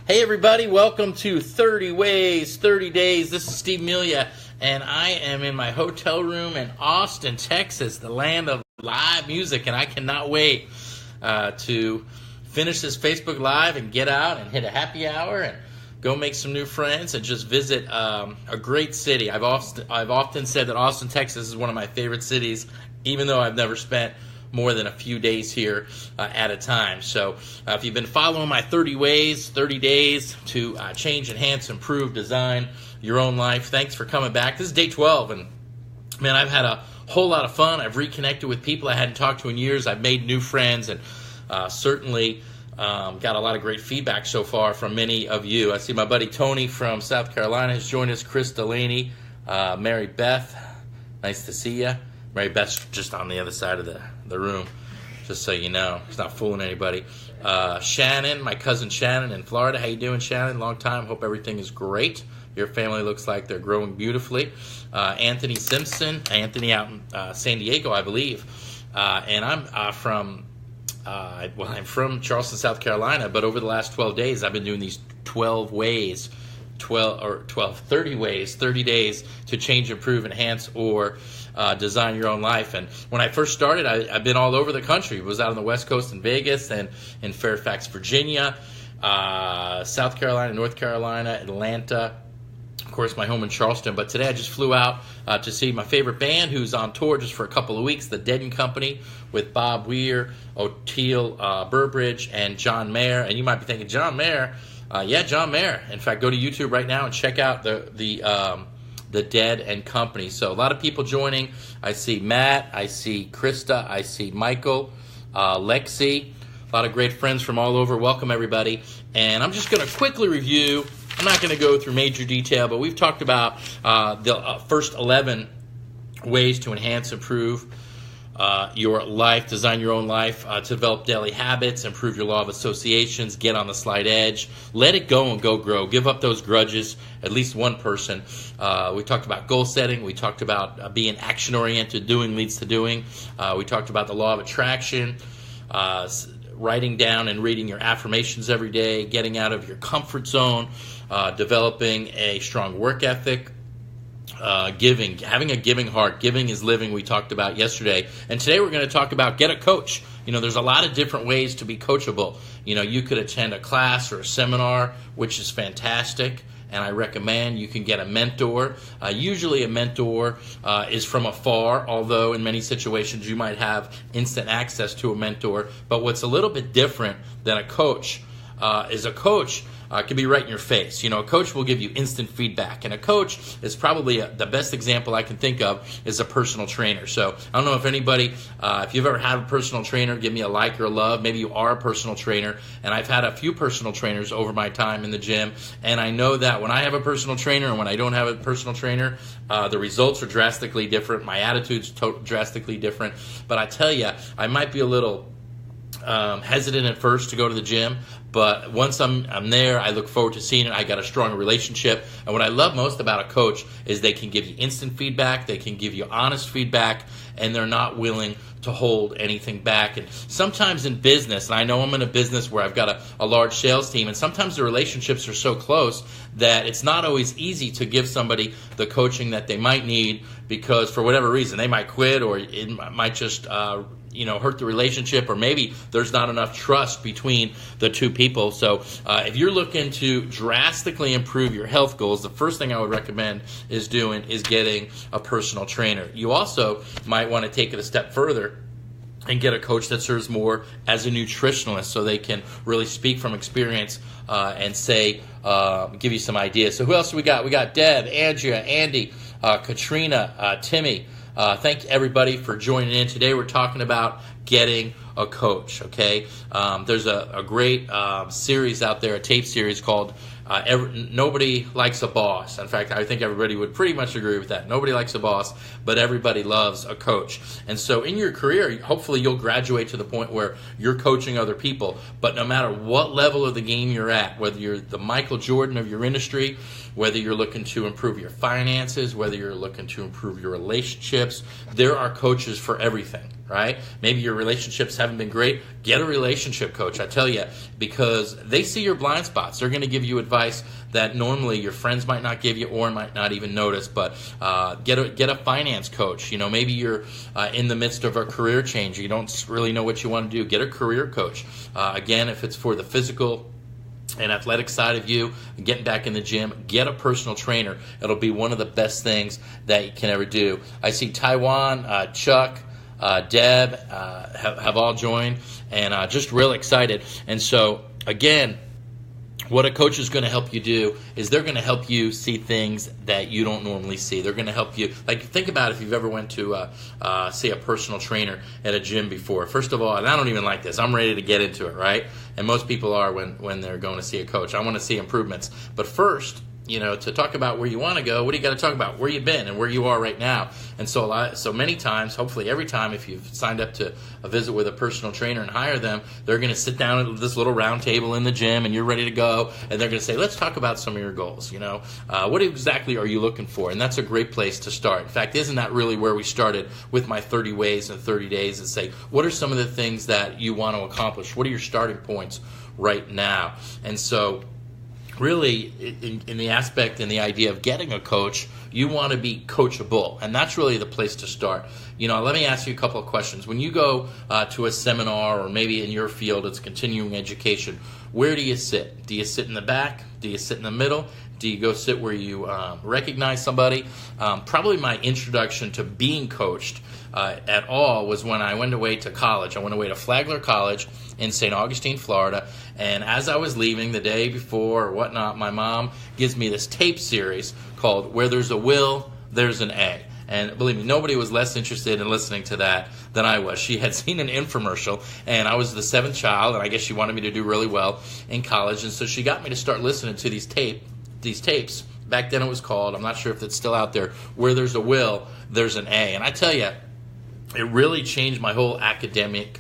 Hey everybody, welcome to 30 Ways, 30 Days. This is Steve Melia, and I am in my hotel room in Austin, Texas, the land of live music, and I cannot wait to finish this Facebook Live and get out and hit a happy hour and go make some new friends and just visit a great city. I've often said that Austin, Texas is one of my favorite cities, even though I've never spent more than a few days here at a time. So if you've been following my 30 ways, 30 days to change, enhance, improve, design your own life, thanks for coming back. This is day 12, and man, I've had a whole lot of fun. I've reconnected with people I hadn't talked to in years. I've made new friends, and certainly got a lot of great feedback so far from many of you. I see my buddy Tony from South Carolina has joined us, Chris Delaney, Mary Beth, nice to see you. Mary Beth's just on the other side of the room, just so you know. He's not fooling anybody. Shannon, my cousin Shannon in Florida. How you doing, Shannon? Long time. Hope everything is great. Your family looks like they're growing beautifully. Anthony Simpson. Anthony out in San Diego, I believe. And I'm from Charleston, South Carolina, but over the last 12 days, I've been doing these 30 ways, 30 days to change, improve, enhance, or design your own life. And when I first started, I've been all over the country. I was out on the West Coast in Vegas and in Fairfax, Virginia, South Carolina, North Carolina, Atlanta, of course, my home in Charleston. But today I just flew out to see my favorite band who's on tour just for a couple of weeks, the Dead & Company, with Bob Weir, Oteil Burbridge, and John Mayer. And you might be thinking, John Mayer? Yeah, John Mayer. In fact, go to YouTube right now and check out the Dead & Company. So a lot of people joining. I see Matt, I see Krista, I see Michael, Lexi, a lot of great friends from all over. Welcome, everybody. And I'm just going to quickly review. I'm not going to go through major detail, but we've talked about the first 11 ways to enhance, improve your life, design your own life, to develop daily habits, improve your law of associations, get on the slight edge, let it go and go grow. Give up those grudges, at least one person. We talked about goal setting. We talked about being action-oriented, doing leads to doing. We talked about the law of attraction, writing down and reading your affirmations every day, getting out of your comfort zone, developing a strong work ethic, giving, having a giving heart. Giving is living, we talked about yesterday. And today we're going to talk about get a coach. You know, there's a lot of different ways to be coachable. You know, you could attend a class or a seminar, which is fantastic, and I recommend. You can get a mentor. Usually a mentor is from afar, although in many situations you might have instant access to a mentor. But what's a little bit different than a coach is a coach can be right in your face. You know, a coach will give you instant feedback, and a coach is probably the best example I can think of is a personal trainer. So I don't know if anybody, if you've ever had a personal trainer, give me a like or a love. Maybe you are a personal trainer, and I've had a few personal trainers over my time in the gym, and I know that when I have a personal trainer and when I don't have a personal trainer, the results are drastically different. My attitude's drastically different. But I tell you, I might be a little hesitant at first to go to the gym, but once I'm there, I look forward to seeing it. I got a strong relationship, and what I love most about a coach is they can give you instant feedback, they can give you honest feedback, and they're not willing to hold anything back. And sometimes in business, and I know I'm in a business where I've got a large sales team, and sometimes the relationships are so close that it's not always easy to give somebody the coaching that they might need, because for whatever reason, they might quit, or it might just hurt the relationship, or maybe there's not enough trust between the two people. So if you're looking to drastically improve your health goals, the first thing I would recommend is getting a personal trainer. You also might want to take it a step further and get a coach that serves more as a nutritionalist, so they can really speak from experience and give you some ideas. So who else do we got? We got Deb, Andrea, Andy, Katrina, Timmy. Thank everybody for joining in. Today we're talking about getting a coach, okay? There's a great series out there, a tape series called Nobody Likes a Boss. In fact, I think everybody would pretty much agree with that. Nobody likes a boss, but everybody loves a coach. And so in your career, hopefully you'll graduate to the point where you're coaching other people. But no matter what level of the game you're at, whether you're the Michael Jordan of your industry, whether you're looking to improve your finances, whether you're looking to improve your relationships, there are coaches for everything. right? Maybe your relationships haven't been great. Get a relationship coach, I tell you, because they see your blind spots. They're going to give you advice that normally your friends might not give you or might not even notice. But get a finance coach. Maybe you're in the midst of a career change. You don't really know what you want to do. Get a career coach. Again, if it's for the physical and athletic side of you, getting back in the gym, get a personal trainer. It'll be one of the best things that you can ever do. I see Taiwan, Chuck, Deb have all joined, and just real excited. And so, again, what a coach is going to help you do is they're going to help you see things that you don't normally see. They're going to help you, like, think about if you've ever went to, say, a personal trainer at a gym before. First of all, and I don't even like this, I'm ready to get into it, right? And most people are when they're going to see a coach. I want to see improvements. But first, to talk about where you want to go, what do you got to talk about? Where you've been and where you are right now. And so many times, hopefully every time, if you've signed up to a visit with a personal trainer and hire them, they're going to sit down at this little round table in the gym and you're ready to go. And they're going to say, let's talk about some of your goals. What exactly are you looking for? And that's a great place to start. In fact, isn't that really where we started with my 30 ways and 30 days and say, what are some of the things that you want to accomplish? What are your starting points right now? And so, really, in the aspect and the idea of getting a coach, you want to be coachable, and that's really the place to start. Let me ask you a couple of questions. When you go to a seminar, or maybe in your field it's continuing education, where do you sit? Do you sit in the back? Do you sit in the middle? Do you go sit where you recognize somebody? Probably my introduction to being coached at all was when I went away to college. I went away to Flagler College in St. Augustine, Florida, and as I was leaving the day before or whatnot, my mom gives me this tape series called Where There's a Will, There's an A. And believe me, nobody was less interested in listening to that than I was. She had seen an infomercial, and I was the seventh child, and I guess she wanted me to do really well in college, and so she got me to start listening to these tapes. Back then it was called, I'm not sure if it's still out there, Where There's a Will, There's an A. And I tell you, it really changed my whole academic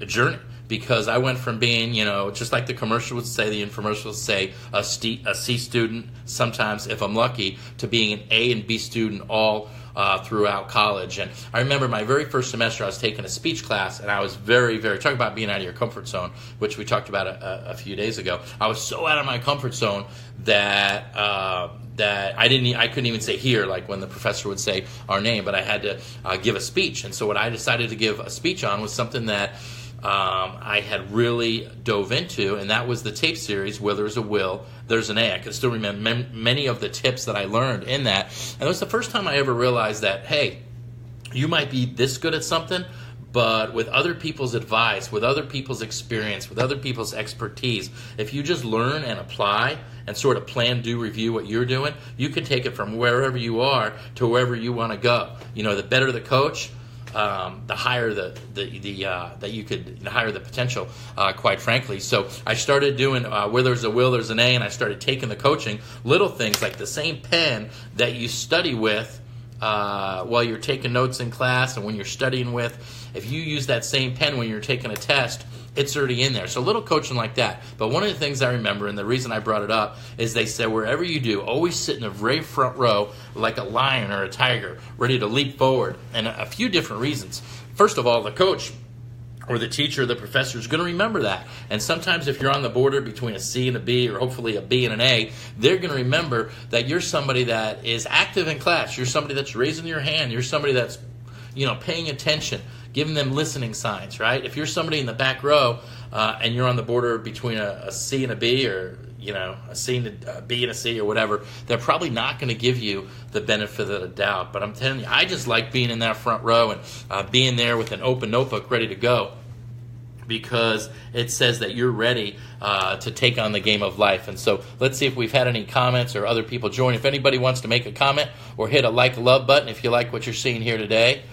journey, because I went from being, just like the commercial would say, the infomercial would say, a C student, sometimes if I'm lucky, to being an A and B student all throughout college. And I remember my very first semester, I was taking a speech class, and I was very, very, talk about being out of your comfort zone, which we talked about a few days ago. I was so out of my comfort zone that I couldn't even say here, like when the professor would say our name, but I had to give a speech. And so what I decided to give a speech on was something that I had really dove into, and that was the tape series, Where There's a Will, There's an A. I can still remember many of the tips that I learned in that. And it was the first time I ever realized that, hey, you might be this good at something, but with other people's advice, with other people's experience, with other people's expertise, if you just learn and apply and sort of plan, do, review what you're doing, you can take it from wherever you are to wherever you want to go. The better the coach, the higher that you could, the higher the potential, quite frankly. So I started doing Where There's a Will, There's an A, and I started taking the coaching, little things like the same pen that you study with while you're taking notes in class and when you're studying with. If you use that same pen when you're taking a test, it's already in there. So little coaching like that. But one of the things I remember, and the reason I brought it up, is they said wherever you do, always sit in the very front row like a lion or a tiger, ready to leap forward. And a few different reasons. First of all, the coach or the teacher or the professor is going to remember that. And sometimes if you're on the border between a C and a B, or hopefully a B and an A, they're going to remember that you're somebody that is active in class. You're somebody that's raising your hand. You're somebody that's paying attention, giving them listening signs, right? If you're somebody in the back row and you're on the border between a C and a B, or a C and a B and a C or whatever, they're probably not going to give you the benefit of the doubt. But I'm telling you, I just like being in that front row and being there with an open notebook ready to go, because it says that you're ready to take on the game of life. And so let's see if we've had any comments or other people join. If anybody wants to make a comment or hit a like, love button if you like what you're seeing here today.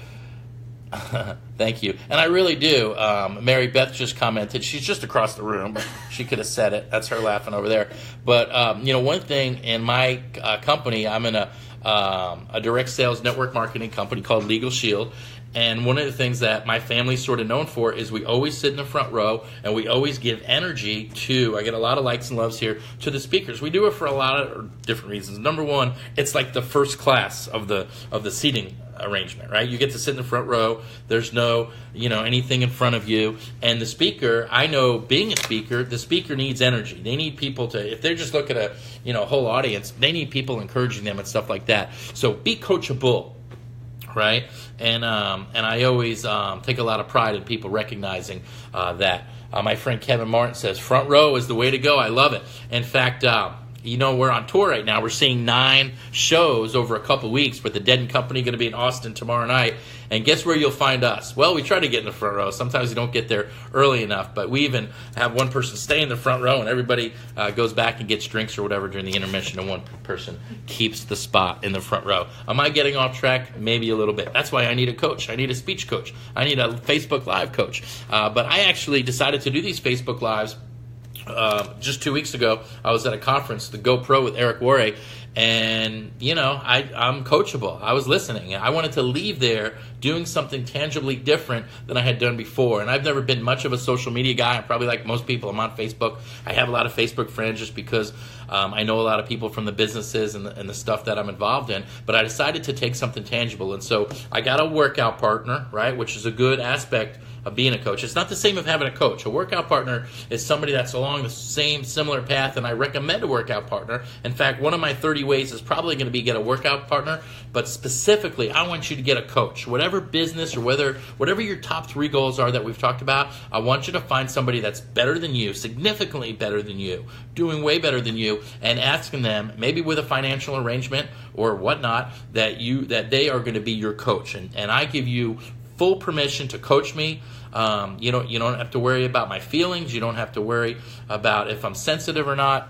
Thank you. And I really do. Mary Beth just commented. She's just across the room. She could have said it. That's her laughing over there. But, one thing in my company, I'm in a direct sales network marketing company called Legal Shield. And one of the things that my family's sort of known for is we always sit in the front row and we always give energy to, I get a lot of likes and loves here, to the speakers. We do it for a lot of different reasons. Number one, it's like the first class of the seating arrangement, right? You get to sit in the front row. There's no, anything in front of you. And the speaker, I know being a speaker, the speaker needs energy. They need people to, if they're just looking at a whole audience, they need people encouraging them and stuff like that. So be coachable, right? And I always take a lot of pride in people recognizing that. My friend Kevin Martin says, front row is the way to go. I love it. In fact, we're on tour right now. We're seeing 9 shows over a couple weeks with the Dead & Company going to be in Austin tomorrow night. And guess where you'll find us? Well, we try to get in the front row. Sometimes we don't get there early enough, but we even have one person stay in the front row, and everybody goes back and gets drinks or whatever during the intermission, and one person keeps the spot in the front row. Am I getting off track? Maybe a little bit. That's why I need a coach. I need a speech coach. I need a Facebook Live coach. But I actually decided to do these Facebook Lives just 2 weeks ago. I was at a conference, the GoPro with Eric Worre, and I'm coachable. I was listening. I wanted to leave there doing something tangibly different than I had done before. And I've never been much of a social media guy. I'm probably like most people. I'm on Facebook. I have a lot of Facebook friends just because I know a lot of people from the businesses and the stuff that I'm involved in. But I decided to take something tangible, and so I got a workout partner, right, which is a good aspect of being a coach. It's not the same of having a coach. A workout partner is somebody that's along the same similar path, and I recommend a workout partner. In fact, one of my 30 ways is probably going to be get a workout partner, but specifically, I want you to get a coach. Whatever business or whatever your top 3 goals are that we've talked about, I want you to find somebody that's better than you, significantly better than you, doing way better than you, and asking them, maybe with a financial arrangement or whatnot, that they are going to be your coach. And I give you full permission to coach me. You don't have to worry about my feelings. You don't have to worry about if I'm sensitive or not.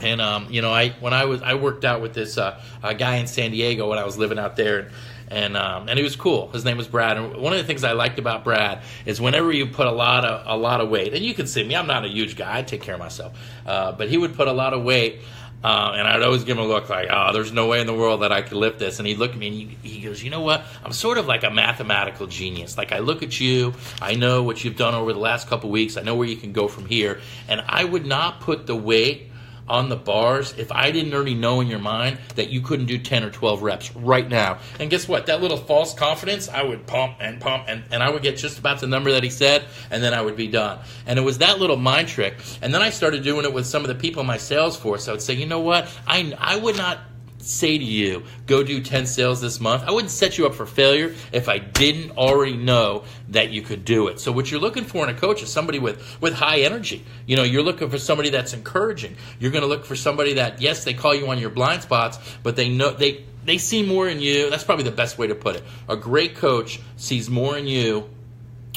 And I worked out with this guy in San Diego when I was living out there, and he was cool. His name was Brad. And one of the things I liked about Brad is whenever you put a lot of weight, and you can see me, I'm not a huge guy. I take care of myself, but he would put a lot of weight. And I'd always give him a look like, there's no way in the world that I could lift this. And he'd look at me and he goes, you know what? I'm sort of like a mathematical genius. Like, I look at you, I know what you've done over the last couple weeks, I know where you can go from here. And I would not put the weight on the bars if I didn't already know in your mind that you couldn't do 10 or 12 reps right now. And guess what? That little false confidence, I would pump, and I would get just about the number that he said, and then I would be done. And it was that little mind trick. And then I started doing it with some of the people in my sales force. I would say, you know what? I would not say to you, go do 10 sales this month. I wouldn't set you up for failure if I didn't already know that you could do it. So what you're looking for in a coach is somebody with high energy. You're looking for somebody that's encouraging. You're going to look for somebody that, yes, they call you on your blind spots, but they know they see more in you. That's probably the best way to put it. A great coach sees more in you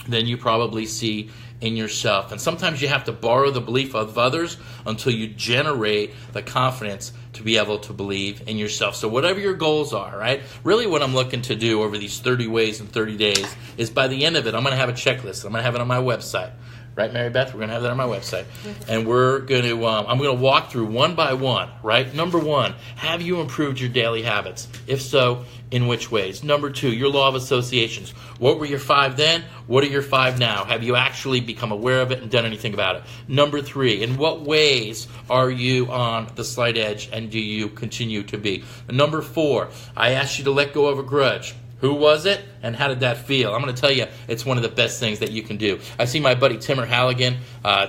than you probably see in yourself. And sometimes you have to borrow the belief of others until you generate the confidence to be able to believe in yourself. So whatever your goals are, right? Really what I'm looking to do over these 30 ways in 30 days is by the end of it, I'm going to have a checklist. I'm going to have it on my website. Right, Mary Beth? We're going to have that on my website. And we're going to, I'm going to walk through one by one, right? Number 1, have you improved your daily habits? If so, in which ways? Number 2, your law of associations. What were your 5 then? What are your 5 now? Have you actually become aware of it and done anything about it? Number 3, in what ways are you on the slight edge and do you continue to be? Number 4, I asked you to let go of a grudge. Who was it, and how did that feel? I'm going to tell you, it's one of the best things that you can do. I see my buddy Timur Halligan.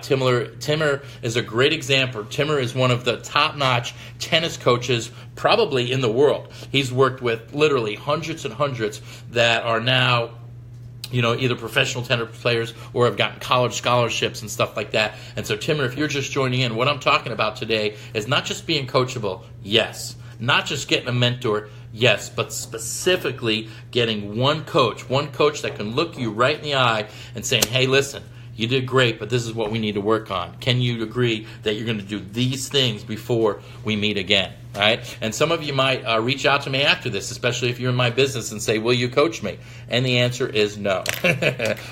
Timur is a great example. Timur is one of the top-notch tennis coaches probably in the world. He's worked with literally hundreds and hundreds that are now either professional tennis players or have gotten college scholarships and stuff like that. And so, Timur, if you're just joining in, what I'm talking about today is not just being coachable, yes. Not just getting a mentor, yes, but specifically getting one coach that can look you right in the eye and saying, hey, listen, you did great, but this is what we need to work on. Can you agree that you're going to do these things before we meet again? Right? And some of you might reach out to me after this, especially if you're in my business, and say, will you coach me? And the answer is no.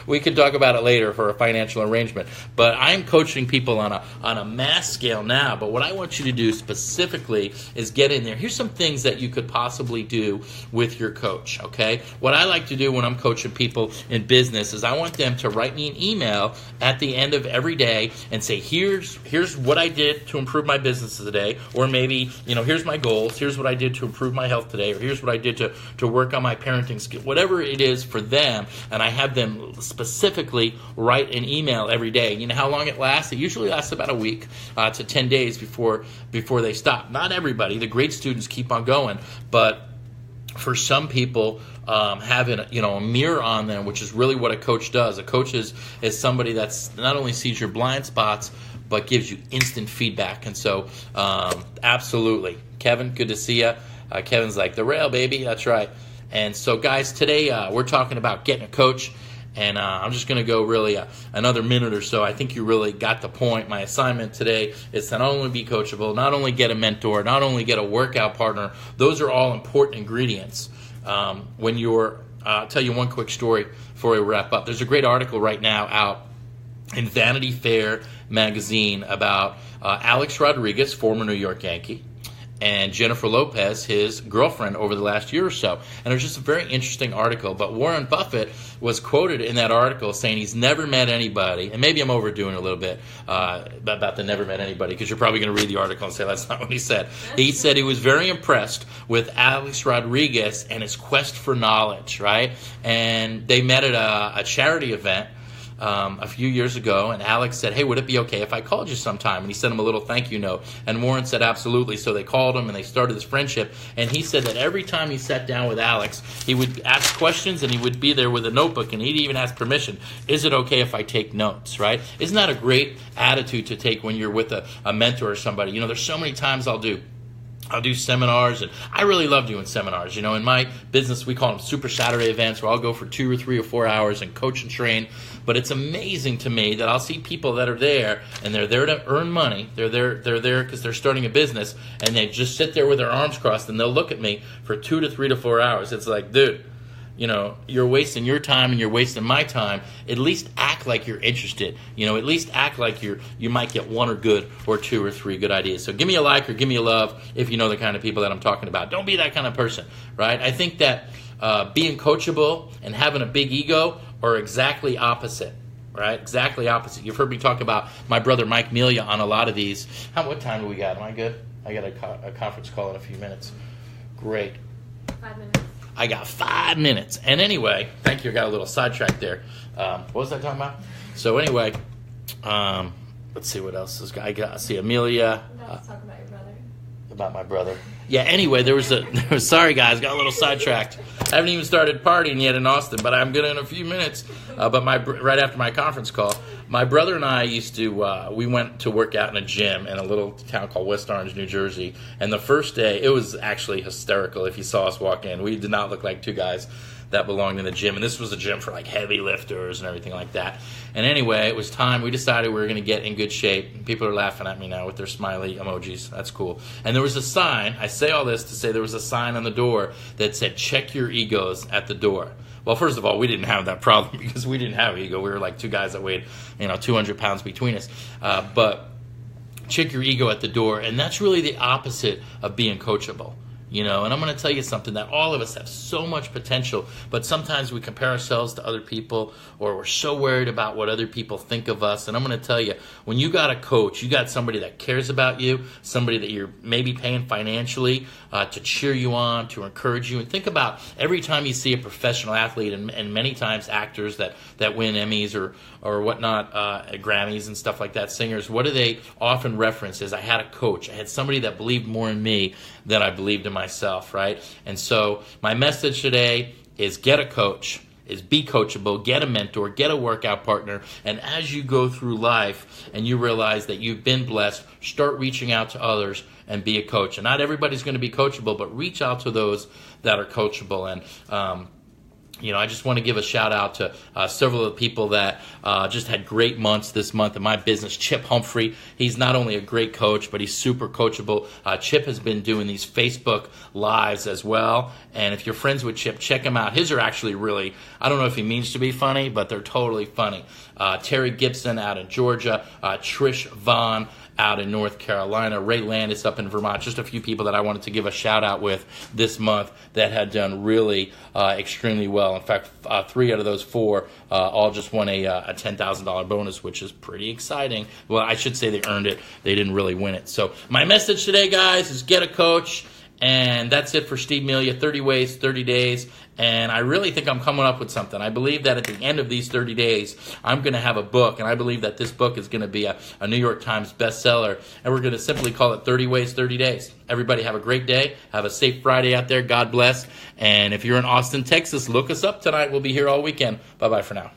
We can talk about it later for a financial arrangement. But I'm coaching people on a mass scale now. But what I want you to do specifically is get in there. Here's some things that you could possibly do with your coach, okay? What I like to do when I'm coaching people in business is I want them to write me an email at the end of every day and say, here's what I did to improve my business today, or maybe, here's my goals, here's what I did to improve my health today, or here's what I did to work on my parenting skill, whatever it is for them, and I have them specifically write an email every day. You know how long it lasts? It usually lasts about a week to 10 days before they stop. Not everybody. The great students keep on going, but for some people, having a mirror on them, which is really what a coach does. A coach is somebody that's not only sees your blind spots, but gives you instant feedback. And so, absolutely. Kevin, good to see you. Kevin's like, the rail, baby. That's right. And so, guys, today we're talking about getting a coach. And I'm just going to go really another minute or so. I think you really got the point. My assignment today is to not only be coachable, not only get a mentor, not only get a workout partner. Those are all important ingredients. When you're, I'll tell you one quick story before we wrap up. There's a great article right now out in Vanity Fair magazine about Alex Rodriguez, former New York Yankee, and Jennifer Lopez, his girlfriend, over the last year or so. And it was just a very interesting article. But Warren Buffett was quoted in that article saying he's never met anybody, and maybe I'm overdoing it a little bit about the never met anybody, because you're probably going to read the article and say that's not what he said. He said he was very impressed with Alex Rodriguez and his quest for knowledge, right? And they met at a charity event a few years ago, and Alex said, hey, would it be okay if I called you sometime? And he sent him a little thank you note, and Warren said absolutely. So they called him and they started this friendship, and he said that every time he sat down with Alex, he would ask questions and he would be there with a notebook, and he'd even ask permission. Is it okay if I take notes, right? Isn't that a great attitude to take when you're with a mentor or somebody? You know, there's so many times I'll do seminars, and I really love doing seminars. You know, in my business, we call them Super Saturday events, where I'll go for 2 or 3 or 4 hours and coach and train. But it's amazing to me that I'll see people that are there, and they're there to earn money. They're there because they're starting a business, and they just sit there with their arms crossed, and they'll look at me for 2 to 3 to 4 hours. It's like, dude, you know, you're wasting your time and you're wasting my time. At least act like you're interested. You know, at least act like you might get 1 or good or 2 or 3 good ideas. So give me a like or give me a love if you know the kind of people that I'm talking about. Don't be that kind of person, right? I think that being coachable and having a big ego are exactly opposite, right? Exactly opposite. You've heard me talk about my brother Mike Melia on a lot of these. What time do we got? Am I good? I got a conference call in a few minutes. Great. 5 minutes. I got 5 minutes. And anyway, thank you. I got a little sidetracked there. What was I talking about? So anyway, let's see what else is. I see Amelia. Let's talk about your brother. About my brother. Yeah, anyway, sorry guys, got a little sidetracked. I haven't even started partying yet in Austin, but I'm good in a few minutes. But right after my conference call, my brother and I we went to work out in a gym in a little town called West Orange, New Jersey. And the first day, it was actually hysterical if you saw us walk in. We did not look like 2 guys that belonged in the gym, and this was a gym for like heavy lifters and everything like that. And anyway, it was time. We decided we were going to get in good shape. People are laughing at me now with their smiley emojis. That's cool. And there was a sign. I say all this to say there was a sign on the door that said, check your egos at the door. Well, first of all, we didn't have that problem because we didn't have ego. We were like 2 guys that weighed 200 pounds between us. But check your ego at the door, and that's really the opposite of being coachable. You know, and I'm going to tell you something, that all of us have so much potential, but sometimes we compare ourselves to other people, or we're so worried about what other people think of us. And I'm going to tell you, when you got a coach, you got somebody that cares about you, somebody that you're maybe paying financially to cheer you on, to encourage you. And think about every time you see a professional athlete, and many times actors that win Emmys or whatnot, Grammys and stuff like that, singers, what do they often reference is, I had a coach. I had somebody that believed more in me than I believed in myself, right? And so my message today is get a coach, is be coachable, get a mentor, get a workout partner, and as you go through life and you realize that you've been blessed, start reaching out to others and be a coach. And not everybody's going to be coachable, but reach out to those that are coachable. And I just want to give a shout out to several of the people that just had great months this month in my business. Chip Humphrey, he's not only a great coach, but he's super coachable. Chip has been doing these Facebook Lives as well. And if you're friends with Chip, check him out. His are actually really, I don't know if he means to be funny, but they're totally funny. Terry Gibson out in Georgia, Trish Vaughn out in North Carolina, Ray Landis up in Vermont, just a few people that I wanted to give a shout out with this month that had done really extremely well. well. In fact, 3 out of those 4 all just won a $10,000 bonus, which is pretty exciting. Well, I should say they earned it. They didn't really win it. So my message today, guys, is get a coach. And that's it for Steve Melia, 30 ways, 30 days. And I really think I'm coming up with something. I believe that at the end of these 30 days, I'm going to have a book. And I believe that this book is going to be a New York Times bestseller. And we're going to simply call it 30 Ways, 30 Days. Everybody have a great day. Have a safe Friday out there. God bless. And if you're in Austin, Texas, look us up tonight. We'll be here all weekend. Bye-bye for now.